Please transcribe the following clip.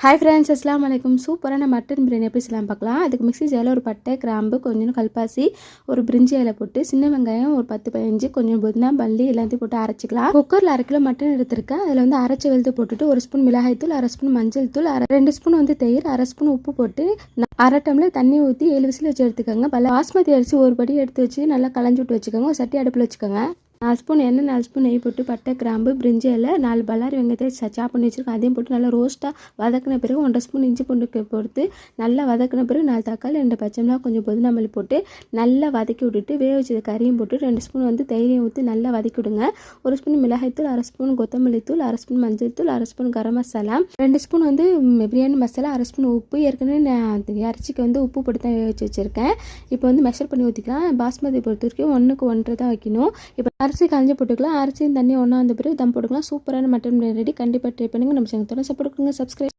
Hi friends अस्सलाम वालेकुम சூப்பரான மட்டன் பிரியாணி எப்படி செய்யலாம் பார்க்கலாம். அதுக்கு மிக்ஸி ஜாரில் ஒரு பட்டை கிராம்பு கொஞ்சம் கல்பாசி ஒரு பிரிஞ்சி இலை போட்டு சின்ன வெங்காயம் ஒரு 10-15 கொஞ்சம் புதினா மல்லி எல்லாத்தையும் போட்டு அரைச்சிக்கலாம். குக்கரில் 1/2 கிலோ மட்டன் எடுத்திருக்கேன். அதில் வந்து அரைச்சி வெளுத்து போட்டுட்டு 1 ஸ்பூன் மிளகாய் தூள் 1/2 ஸ்பூன் மஞ்சள் தூள் 2 ஸ்பூன் வந்து தயிர் 1/2 ஸ்பூன் உப்பு போட்டு 1/2 டம்ளர் தண்ணி ஊற்றி 7 விசில் வச்சு எடுத்துக்கோங்க. பாஸ்மதி அரிசி ஒரு படி எடுத்து வச்சு நல்லா களைஞ்சி விட்டு வச்சுக்கோங்க. ஒரு சட்டி அடுப்பில் வச்சுக்கோங்க. 4 ஸ்பூன் எண்ணெய் 4 ஸ்பூன் நெய் போட்டு பட்டை கிராம்பு பிரிஞ்சி இலை 4 பல்லாரி வெங்காயத்தை சாப் பண்ணி வச்சுருக்கேன். அதையும் போட்டு நல்லா ரோஸ்ட்டாக வதக்கின பிறகு 1/2 ஸ்பூன் இஞ்சி பூண்டு போட்டு நல்லா வதக்கின பிறகு 4 தக்காளி 2 பச்சை மிளகாய் கொஞ்சம் புதினா மல்லி போட்டு நல்லா வதக்கி விட்டுட்டு வேக வச்சது கறியும் போட்டு 2 ஸ்பூன் வந்து தயிரையும் ஊற்றி நல்லா வதக்கி விடுங்க. 1 ஸ்பூன் மிளகாய் தூள் 1/2 ஸ்பூன் கொத்தமல்லி தூள் 1/2 ஸ்பூன் மஞ்சள் தூள் 1/2 ஸ்பூன் கரம் மசாலா 2 ஸ்பூன் வந்து பிரியாணி மசாலா 1/2 ஸ்பூன் உப்பு ஏற்கனவே நான் இறைச்சிக்கு வந்து உப்பு போட்டு தான் வேக வச்சு வச்சுருக்கேன். இப்போ வந்து மெஷர் பண்ணி ஊற்றிக்கலாம். பாஸ்மதி பொறுத்த வரைக்கும் 1க்கு 1.5 தான் வைக்கணும். இப்போ அரிசி களைஞ்சி போட்டுக்கலாம். அரிசியும் தண்ணி ஒன்றா வந்த பிறகு தம் போட்டுக்கலாம். சூப்பரான மட்டன் பிரியாணி ரெடி. கண்டிப்பாக ட்ரை பண்ணுங்கள். நம்ம சேனல் தொடர்ந்து சப்போர்ட் பண்ணுங்கள். சப்ஸ்கிரைப்